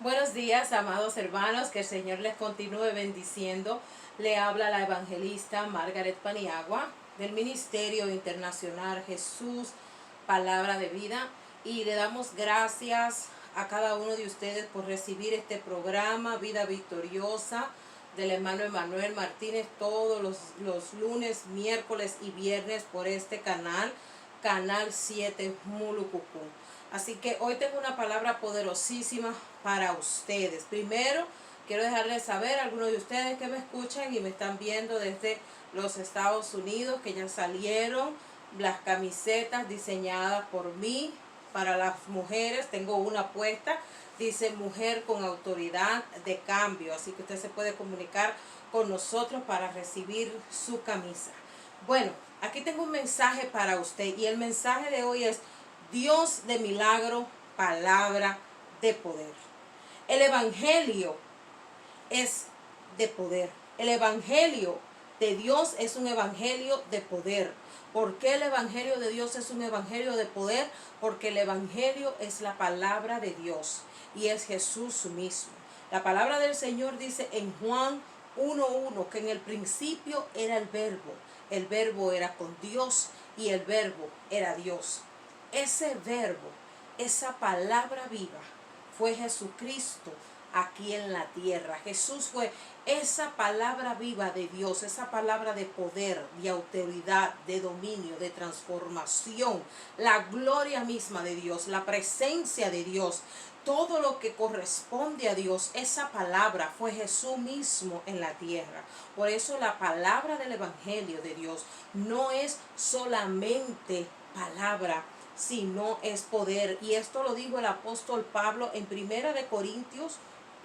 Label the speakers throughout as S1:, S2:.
S1: Buenos días, amados hermanos, que el Señor les continúe bendiciendo. Le habla la evangelista Margaret Paniagua del Ministerio Internacional Jesús, Palabra de Vida. Y le damos gracias a cada uno de ustedes por recibir este programa, Vida Victoriosa, del hermano Emanuel Martínez, todos los lunes, miércoles y viernes por este canal, Canal 7 Mulucucú. Así que hoy tengo una palabra poderosísima para ustedes. Primero, quiero dejarles saber a algunos de ustedes que me escuchan y me están viendo desde los Estados Unidos, que ya salieron las camisetas diseñadas por mí para las mujeres. Tengo una puesta, dice Mujer con Autoridad de Cambio. Así que usted se puede comunicar con nosotros para recibir su camisa. Bueno, aquí tengo un mensaje para usted y el mensaje de hoy es: Dios de milagro, palabra de poder. El evangelio es de poder. El evangelio de Dios es un evangelio de poder. ¿Por qué el evangelio de Dios es un evangelio de poder? Porque el evangelio es la palabra de Dios y es Jesús mismo. La palabra del Señor dice en Juan 1:1 que en el principio era el verbo era con Dios y el verbo era Dios. Ese verbo, esa palabra viva, fue Jesucristo aquí en la tierra. Jesús fue esa palabra viva de Dios, esa palabra de poder, de autoridad, de dominio, de transformación, la gloria misma de Dios, la presencia de Dios. Todo lo que corresponde a Dios, esa palabra fue Jesús mismo en la tierra. Por eso la palabra del evangelio de Dios no es solamente palabra, sino es poder. Y esto lo dijo el apóstol Pablo en 1 Corintios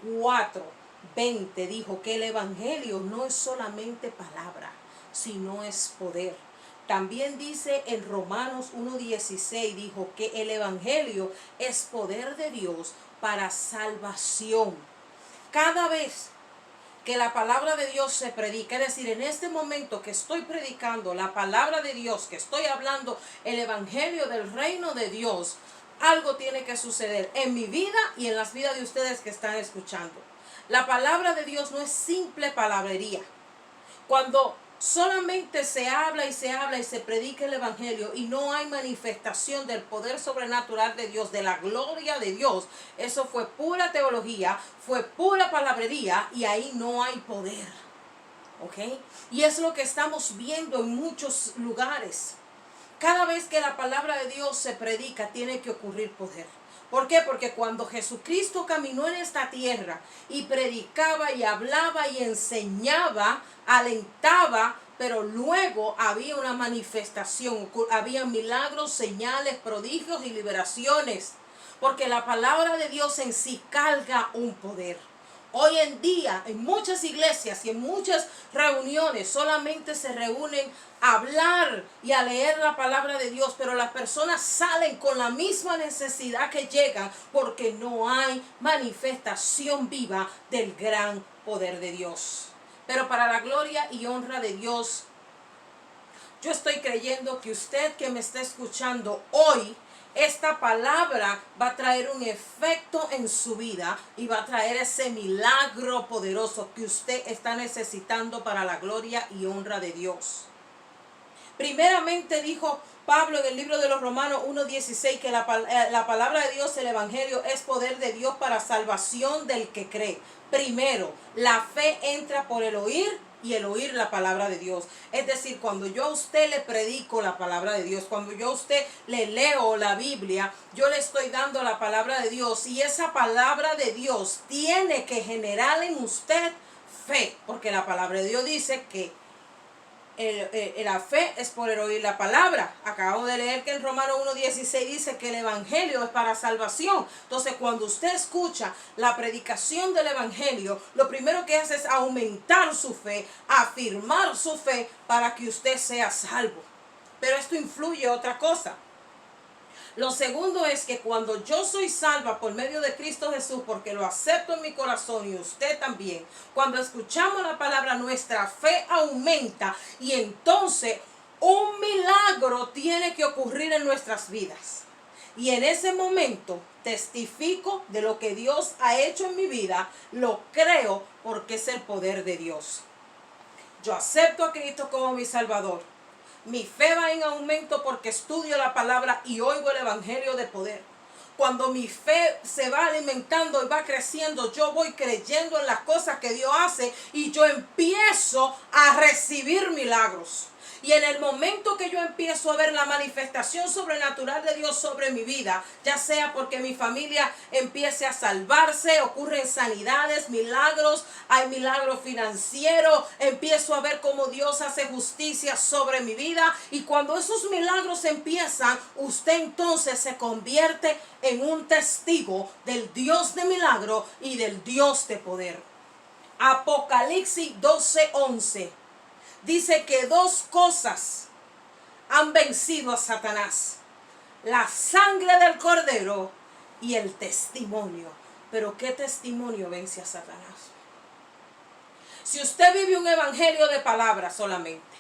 S1: 4:20. Dijo que el evangelio no es solamente palabra, sino es poder. También dice en Romanos 1:16, dijo que el evangelio es poder de Dios para salvación. Cada vez que la palabra de Dios se predica, es decir, en este momento que estoy predicando la palabra de Dios, que estoy hablando el evangelio del reino de Dios, algo tiene que suceder en mi vida y en las vidas de ustedes que están escuchando. La palabra de Dios no es simple palabrería. Cuando solamente se habla y se predica el evangelio y no hay manifestación del poder sobrenatural de Dios, de la gloria de Dios, eso fue pura teología, fue pura palabrería y ahí no hay poder. ¿Ok? Y es lo que estamos viendo en muchos lugares. Cada vez que la palabra de Dios se predica, tiene que ocurrir poder. ¿Por qué? Porque cuando Jesucristo caminó en esta tierra y predicaba y hablaba y enseñaba, alentaba, pero luego había una manifestación, había milagros, señales, prodigios y liberaciones. Porque la palabra de Dios en sí carga un poder. Hoy en día, en muchas iglesias y en muchas reuniones, solamente se reúnen a hablar y a leer la palabra de Dios, pero las personas salen con la misma necesidad que llegan porque no hay manifestación viva del gran poder de Dios. Pero para la gloria y honra de Dios, yo estoy creyendo que usted que me está escuchando hoy, esta palabra va a traer un efecto en su vida y va a traer ese milagro poderoso que usted está necesitando para la gloria y honra de Dios. Primeramente dijo Pablo en el libro de los Romanos 1:16 que la palabra de Dios, el evangelio, es poder de Dios para salvación del que cree. Primero, la fe entra por el oír y el oír la palabra de Dios. Es decir, cuando yo a usted le predico la palabra de Dios, cuando yo a usted le leo la Biblia, yo le estoy dando la palabra de Dios y esa palabra de Dios tiene que generar en usted fe, porque la palabra de Dios dice que la fe es por el oír la palabra. Acabamos de leer que en Romanos 1:16 dice que el evangelio es para salvación. Entonces, cuando usted escucha la predicación del evangelio, lo primero que hace es aumentar su fe, afirmar su fe para que usted sea salvo. Pero esto influye otra cosa. Lo segundo es que cuando yo soy salva por medio de Cristo Jesús, porque lo acepto en mi corazón y usted también, cuando escuchamos la palabra, nuestra fe aumenta y entonces un milagro tiene que ocurrir en nuestras vidas. Y en ese momento testifico de lo que Dios ha hecho en mi vida, lo creo porque es el poder de Dios. Yo acepto a Cristo como mi Salvador. Mi fe va en aumento porque estudio la palabra y oigo el evangelio de poder. Cuando mi fe se va alimentando y va creciendo, yo voy creyendo en las cosas que Dios hace y yo empiezo a recibir milagros. Y en el momento que yo empiezo a ver la manifestación sobrenatural de Dios sobre mi vida, ya sea porque mi familia empiece a salvarse, ocurren sanidades, milagros, hay milagros financieros, empiezo a ver cómo Dios hace justicia sobre mi vida. Y cuando esos milagros empiezan, usted entonces se convierte en un testigo del Dios de milagro y del Dios de poder. Apocalipsis 12:11. Dice que dos cosas han vencido a Satanás: la sangre del cordero y el testimonio. Pero ¿qué testimonio vence a Satanás? Si usted vive un evangelio de palabras solamente,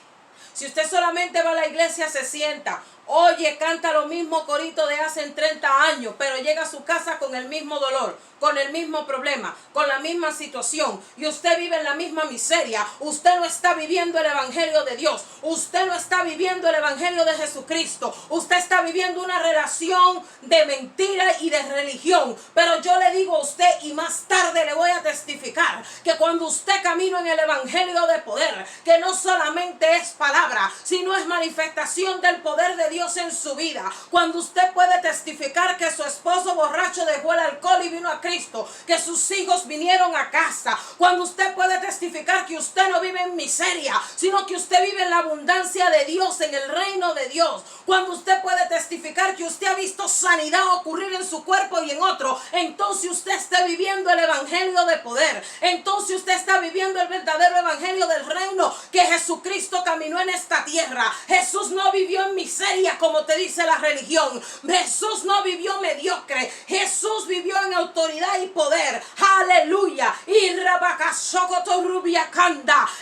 S1: si usted solamente va a la iglesia, se sienta, oye, canta lo mismo corito de hace 30 años, pero llega a su casa con el mismo dolor, con el mismo problema, con la misma situación, y usted vive en la misma miseria, usted no está viviendo el evangelio de Dios, usted no está viviendo el evangelio de Jesucristo, usted está viviendo una relación de mentira y de religión. Pero yo le digo a usted, y más tarde le voy a testificar, que cuando usted camina en el evangelio de poder, que no solamente es palabra, sino es manifestación del poder de Dios en su vida. Cuando usted puede testificar que su esposo borracho dejó el alcohol y vino a Cristo, que sus hijos vinieron a casa. Cuando usted puede testificar que usted no vive en miseria, sino que usted vive en la abundancia de Dios, en el reino de Dios. Cuando usted puede testificar que usted ha visto sanidad ocurrir en su cuerpo y en otro, entonces usted está viviendo el evangelio de poder. Entonces usted está viviendo el verdadero evangelio del reino, que Jesucristo caminó en esta tierra. Jesús no vivió en miseria como te dice la religión. Jesús no vivió mediocre. Jesús vivió en autoridad y poder. Aleluya. Y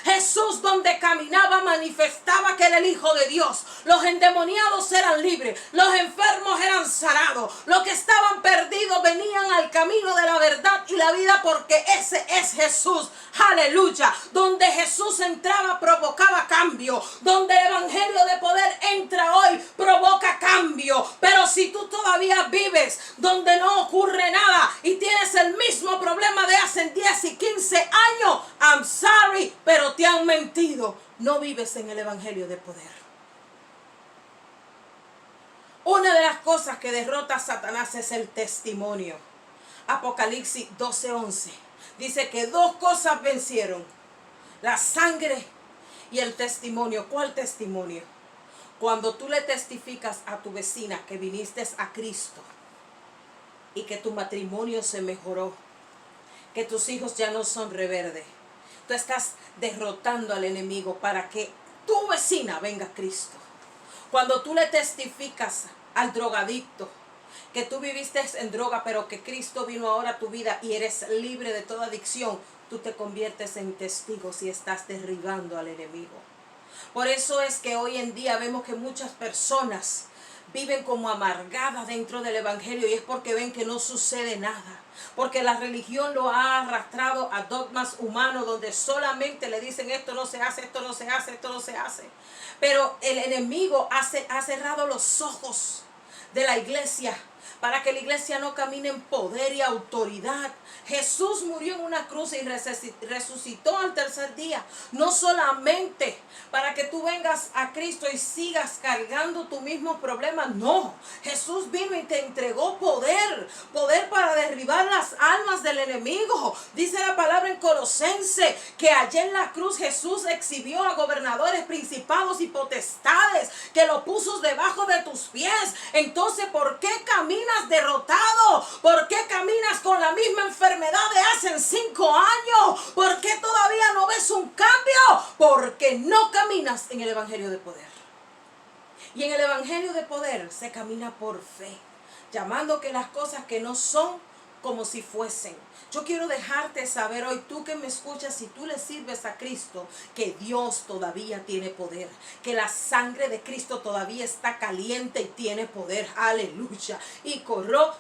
S1: Jesús, donde caminaba, manifestaba que era el Hijo de Dios. Los endemoniados eran libres, los enfermos eran sanados, los que estaban perdidos venían al camino de la verdad y la vida, porque ese es Jesús. Aleluya. Donde Jesús entraba, provocaba cambio. Donde el evangelio de poder entra hoy, provoca cambio. Pero si tú todavía vives donde no ocurre nada y tienes el mismo problema de hace 10 y 15 años, I'm sorry, pero te han mentido. No vives en el evangelio de poder. Una de las cosas que derrota a Satanás es el testimonio. Apocalipsis 12:11 dice que dos cosas vencieron: la sangre y el testimonio. ¿Cuál testimonio? Cuando tú le testificas a tu vecina que viniste a Cristo y que tu matrimonio se mejoró, que tus hijos ya no son rebeldes, tú estás derrotando al enemigo para que tu vecina venga a Cristo. Cuando tú le testificas al drogadicto que tú viviste en droga, pero que Cristo vino ahora a tu vida y eres libre de toda adicción, tú te conviertes en testigo y estás derribando al enemigo. Por eso es que hoy en día vemos que muchas personas viven como amargadas dentro del evangelio, y es porque ven que no sucede nada. Porque la religión lo ha arrastrado a dogmas humanos donde solamente le dicen esto no se hace, esto no se hace, esto no se hace. Pero el enemigo ha cerrado los ojos de la iglesia para que la iglesia no camine en poder y autoridad. Jesús murió en una cruz y resucitó al tercer día. No solamente para que tú vengas a Cristo y sigas cargando tu mismo problema. No, Jesús vino y te entregó poder. Poder para derribar las almas del enemigo. Dice la palabra en Colosenses que allá en la cruz Jesús exhibió a gobernadores, principados y potestades, que lo puso debajo de tus pies. Entonces, ¿por qué caminas derrotado? ¿Por qué caminas con la misma enfermedad de hace 5 años? ¿Por qué todavía no ves un cambio? Porque no caminas en el evangelio de poder. Y en el evangelio de poder se camina por fe, llamando que las cosas que no son como si fuesen. Yo quiero dejarte saber hoy, tú que me escuchas, si tú le sirves a Cristo, que Dios todavía tiene poder, que la sangre de Cristo todavía está caliente y tiene poder. Aleluya. Y corro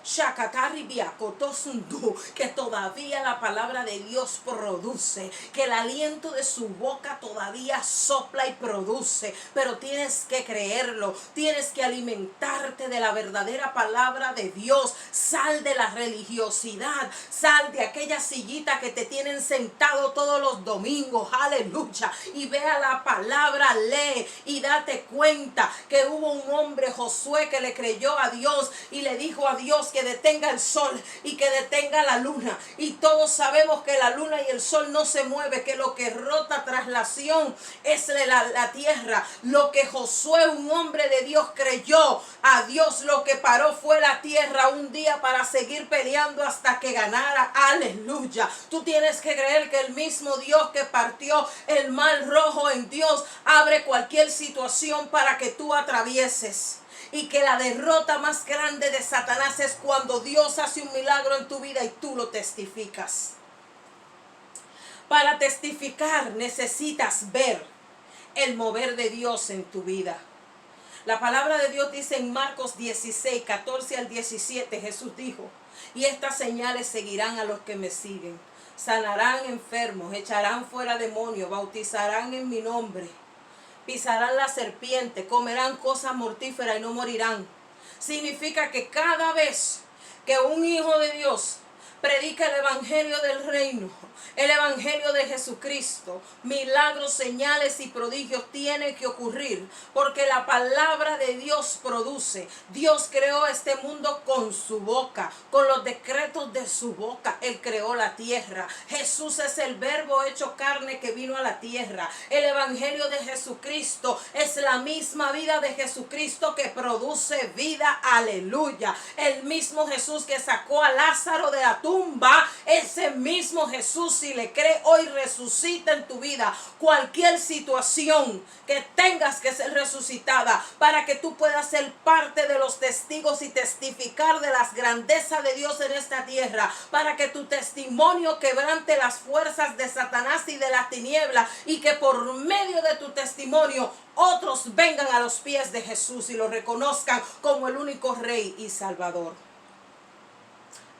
S1: que todavía la palabra de Dios produce, que el aliento de su boca todavía sopla y produce. Pero tienes que creerlo, tienes que alimentarte de la verdadera palabra de Dios. Sal de la religiosidad, sal de aquella sillita que te tienen sentado todos los domingos, aleluya, y vea la palabra, lee y date cuenta que hubo un hombre, Josué, que le creyó a Dios y le dijo a Dios que detenga el sol y que detenga la luna, y todos sabemos que la luna y el sol no se mueve, que lo que rota traslación es la tierra. Lo que Josué, un hombre de Dios, creyó a Dios, lo que paró fue la tierra un día para seguir peleando hasta que ganara. Aleluya. Tú tienes que creer que el mismo Dios que partió el mar rojo en Dios abre cualquier situación para que tú atravieses. Y que la derrota más grande de Satanás es cuando Dios hace un milagro en tu vida y tú lo testificas. Para testificar necesitas ver el mover de Dios en tu vida. La palabra de Dios dice en Marcos 16, 14 al 17, Jesús dijo: y estas señales seguirán a los que me siguen. Sanarán enfermos, echarán fuera demonios, bautizarán en mi nombre, pisarán la serpiente, comerán cosas mortíferas y no morirán. Significa que cada vez que un hijo de Dios predica el evangelio del reino, el evangelio de Jesucristo, milagros, señales y prodigios tienen que ocurrir, porque la palabra de Dios produce. Dios creó este mundo con su boca, con los decretos de su boca. Él creó la tierra. Jesús es el verbo hecho carne que vino a la tierra. El evangelio de Jesucristo es la misma vida de Jesucristo que produce vida. Aleluya. El mismo Jesús que sacó a Lázaro de la tumba, ese mismo Jesús, si le cree hoy, resucita en tu vida. Cualquier situación que tengas que ser resucitada para que tú puedas ser parte de los testigos y testificar de las grandezas de Dios en esta tierra, para que tu testimonio quebrante las fuerzas de Satanás y de las tinieblas, y que por medio de tu testimonio otros vengan a los pies de Jesús y lo reconozcan como el único Rey y Salvador.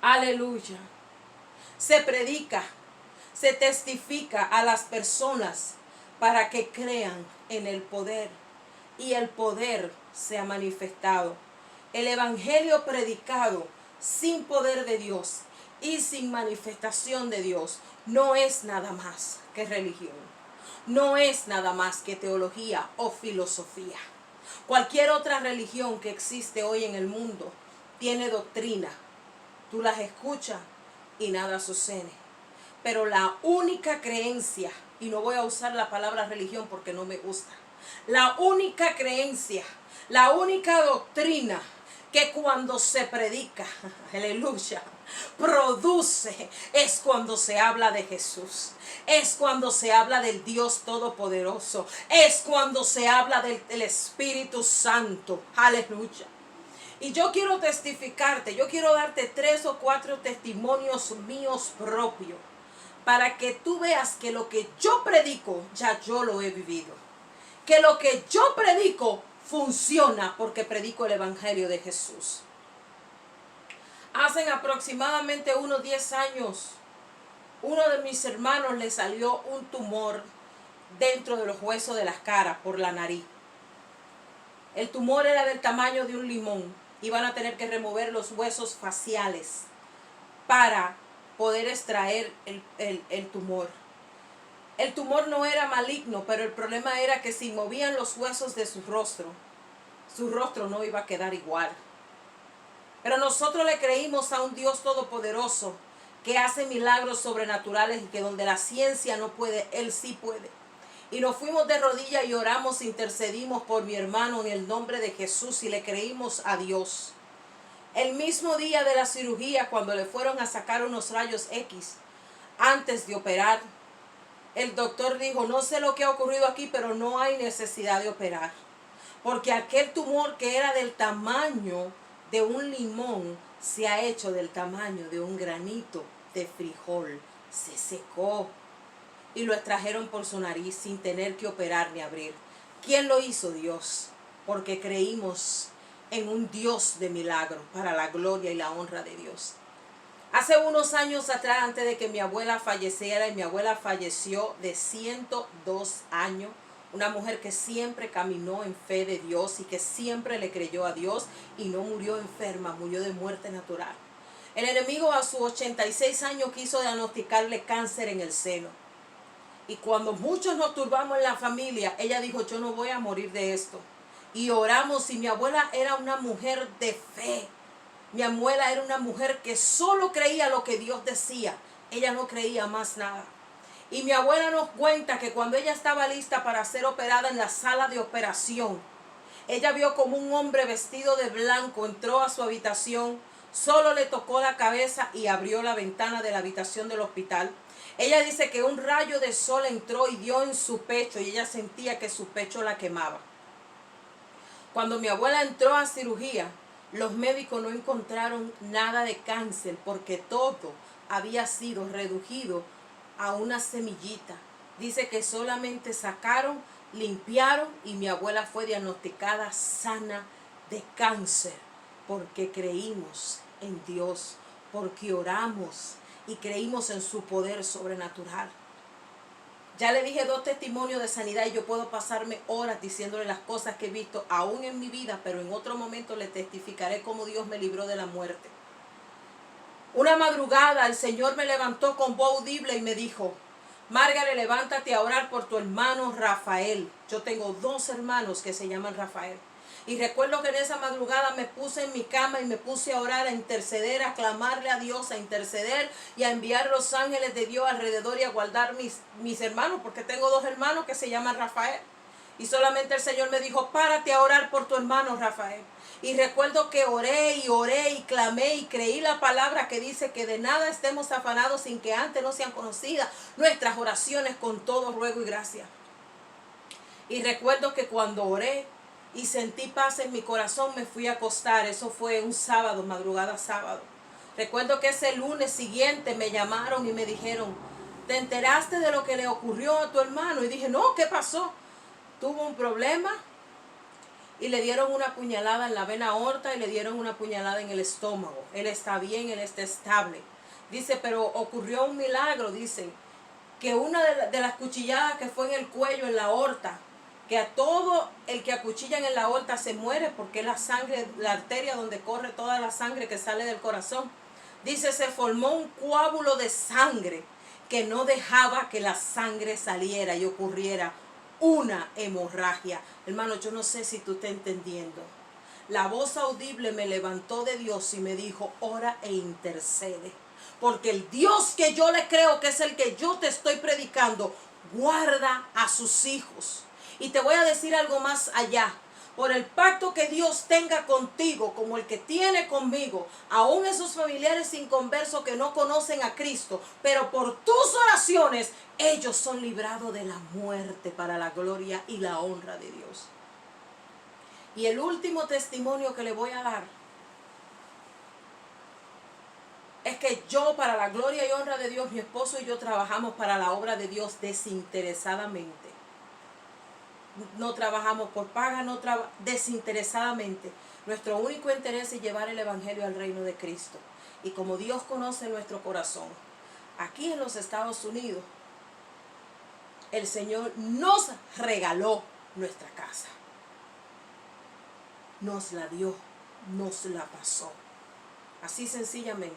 S1: Aleluya. Se predica, se testifica a las personas para que crean en el poder, y el poder se ha manifestado. El evangelio predicado sin poder de Dios y sin manifestación de Dios no es nada más que religión, no es nada más que teología o filosofía. Cualquier otra religión que existe hoy en el mundo tiene doctrina. Tú las escuchas y nada sucede. Pero la única creencia, y no voy a usar la palabra religión porque no me gusta, la única creencia, la única doctrina que cuando se predica, aleluya, produce, es cuando se habla de Jesús, es cuando se habla del Dios Todopoderoso, es cuando se habla del Espíritu Santo, aleluya. Y yo quiero testificarte, yo quiero darte 3 o 4 testimonios míos propios, para que tú veas que lo que yo predico, ya yo lo he vivido. Que lo que yo predico funciona porque predico el evangelio de Jesús. Hace aproximadamente unos 10 años, uno de mis hermanos le salió un tumor dentro de los huesos de las caras por la nariz. El tumor era del tamaño de un limón. Iban a tener que remover los huesos faciales para poder extraer el tumor. El tumor no era maligno, pero el problema era que si movían los huesos de su rostro no iba a quedar igual. Pero nosotros le creímos a un Dios todopoderoso que hace milagros sobrenaturales, y que donde la ciencia no puede, Él sí puede. Y nos fuimos de rodillas y oramos, intercedimos por mi hermano en el nombre de Jesús y le creímos a Dios. El mismo día de la cirugía, cuando le fueron a sacar unos rayos X, antes de operar, el doctor dijo: no sé lo que ha ocurrido aquí, pero no hay necesidad de operar. Porque aquel tumor, que era del tamaño de un limón, se ha hecho del tamaño de un granito de frijol. Se secó y lo extrajeron por su nariz sin tener que operar ni abrir. ¿Quién lo hizo? Dios, porque creímos en un Dios de milagros para la gloria y la honra de Dios. Hace unos años atrás, antes de que mi abuela falleciera, y mi abuela falleció de 102 años, una mujer que siempre caminó en fe de Dios y que siempre le creyó a Dios y no murió enferma, murió de muerte natural. El enemigo a sus 86 años quiso diagnosticarle cáncer en el seno. Y cuando muchos nos turbamos en la familia, ella dijo, yo no voy a morir de esto. Y oramos, y mi abuela era una mujer de fe. Mi abuela era una mujer que solo creía lo que Dios decía. Ella no creía más nada. Y mi abuela nos cuenta que cuando ella estaba lista para ser operada en la sala de operación, ella vio como un hombre vestido de blanco entró a su habitación, solo le tocó la cabeza y abrió la ventana de la habitación del hospital. Ella dice que un rayo de sol entró y dio en su pecho y ella sentía que su pecho la quemaba. Cuando mi abuela entró a cirugía, los médicos no encontraron nada de cáncer porque todo había sido reducido a una semillita. Dice que solamente sacaron, limpiaron y mi abuela fue diagnosticada sana de cáncer porque creímos en Dios, porque oramos y creímos en su poder sobrenatural. Ya le dije 2 testimonios de sanidad y yo puedo pasarme horas diciéndole las cosas que he visto aún en mi vida, pero en otro momento le testificaré cómo Dios me libró de la muerte. Una madrugada el Señor me levantó con voz audible y me dijo, Margaret, levántate a orar por tu hermano Rafael. Yo tengo 2 hermanos que se llaman Rafael. Y recuerdo que en esa madrugada me puse en mi cama y me puse a orar, a interceder, a clamarle a Dios, a interceder y a enviar los ángeles de Dios alrededor y a guardar mis hermanos, porque tengo 2 hermanos que se llaman Rafael. Y solamente el Señor me dijo, párate a orar por tu hermano Rafael. Y recuerdo que oré y clamé y creí la palabra que dice que de nada estemos afanados sin que antes no sean conocidas nuestras oraciones con todo ruego y gracia. Y recuerdo que cuando oré y sentí paz en mi corazón, me fui a acostar. Eso fue un sábado, madrugada sábado. Recuerdo que ese lunes siguiente me llamaron y me dijeron, ¿te enteraste de lo que le ocurrió a tu hermano? Y dije, no, ¿qué pasó? Tuvo un problema y le dieron una puñalada en la vena aorta y le dieron una puñalada en el estómago. Él está bien, él está estable. Dice, pero ocurrió un milagro, dicen, que una de las cuchilladas que fue en el cuello, en la aorta, que a todo el que acuchillan en la aorta se muere porque es la sangre, la arteria donde corre toda la sangre que sale del corazón. Dice, se formó un coágulo de sangre que no dejaba que la sangre saliera y ocurriera una hemorragia. Hermano, yo no sé si tú estás entendiendo. La voz audible me levantó de Dios y me dijo, ora e intercede. Porque el Dios que yo le creo, que es el que yo te estoy predicando, guarda a sus hijos. Y te voy a decir algo más allá. Por el pacto que Dios tenga contigo, como el que tiene conmigo, aún esos familiares inconversos que no conocen a Cristo, pero por tus oraciones, ellos son librados de la muerte para la gloria y la honra de Dios. Y el último testimonio que le voy a dar es que yo, para la gloria y honra de Dios, mi esposo y yo trabajamos para la obra de Dios desinteresadamente. No trabajamos por paga, desinteresadamente. Nuestro único interés es llevar el evangelio al reino de Cristo. Y como Dios conoce nuestro corazón, aquí en los Estados Unidos, el Señor nos regaló nuestra casa. Nos la dio, nos la pasó. Así sencillamente.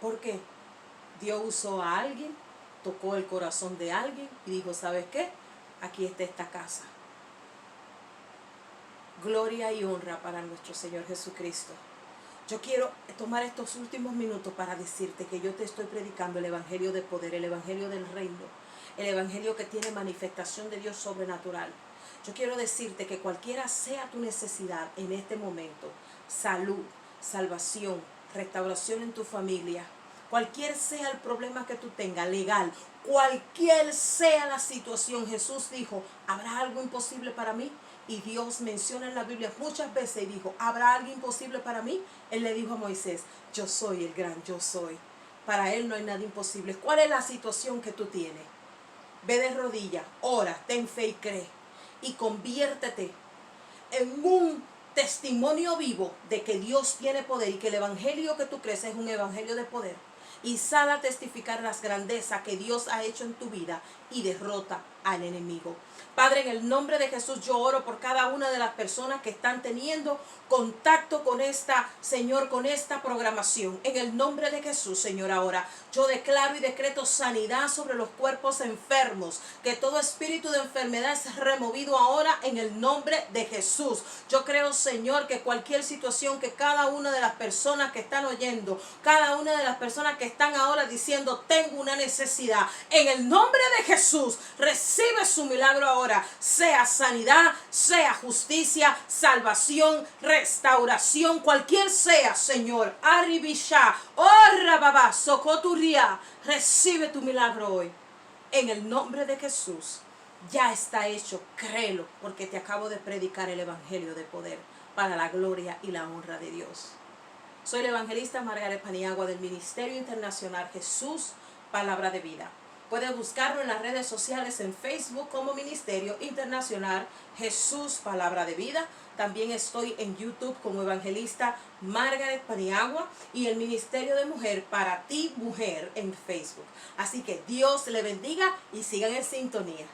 S1: ¿Por qué? Dios usó a alguien, tocó el corazón de alguien y dijo, ¿sabes qué? Aquí está esta casa. Gloria y honra para nuestro Señor Jesucristo. Yo quiero tomar estos últimos minutos para decirte que yo te estoy predicando el evangelio de poder, el evangelio del reino, el evangelio que tiene manifestación de Dios sobrenatural. Yo quiero decirte que cualquiera sea tu necesidad en este momento, salud, salvación, restauración en tu familia, cualquier sea el problema que tú tengas, legal, cualquier sea la situación, Jesús dijo, ¿habrá algo imposible para mí? Y Dios menciona en la Biblia muchas veces y dijo, ¿habrá algo imposible para mí? Él le dijo a Moisés, yo soy el gran yo soy. Para él no hay nada imposible. ¿Cuál es la situación que tú tienes? Ve de rodillas, ora, ten fe y cree. Y conviértete en un testimonio vivo de que Dios tiene poder y que el evangelio que tú crees es un evangelio de poder. Y sal a testificar las grandezas que Dios ha hecho en tu vida y derrota al enemigo. Padre, en el nombre de Jesús yo oro por cada una de las personas que están teniendo contacto con esta, Señor, con esta programación. En el nombre de Jesús, Señor, ahora yo declaro y decreto sanidad sobre los cuerpos enfermos. Que todo espíritu de enfermedad es removido ahora en el nombre de Jesús. Yo creo, Señor, que cualquier situación que cada una de las personas que están oyendo, cada una de las personas que están ahora diciendo, tengo una necesidad, en el nombre de Jesús, recibe su milagro ahora. Sea sanidad, sea justicia, salvación, restauración, cualquier sea, Señor. Arribisha, Rababa, Socoturia, recibe tu milagro hoy. En el nombre de Jesús, ya está hecho, créelo, porque te acabo de predicar el evangelio de poder para la gloria y la honra de Dios. Soy la evangelista Margaret Paniagua del Ministerio Internacional Jesús, Palabra de Vida. Puedes buscarlo en las redes sociales en Facebook como Ministerio Internacional Jesús Palabra de Vida. También estoy en YouTube como evangelista Margaret Paniagua y el Ministerio de Mujer para ti Mujer en Facebook. Así que Dios le bendiga y sigan en sintonía.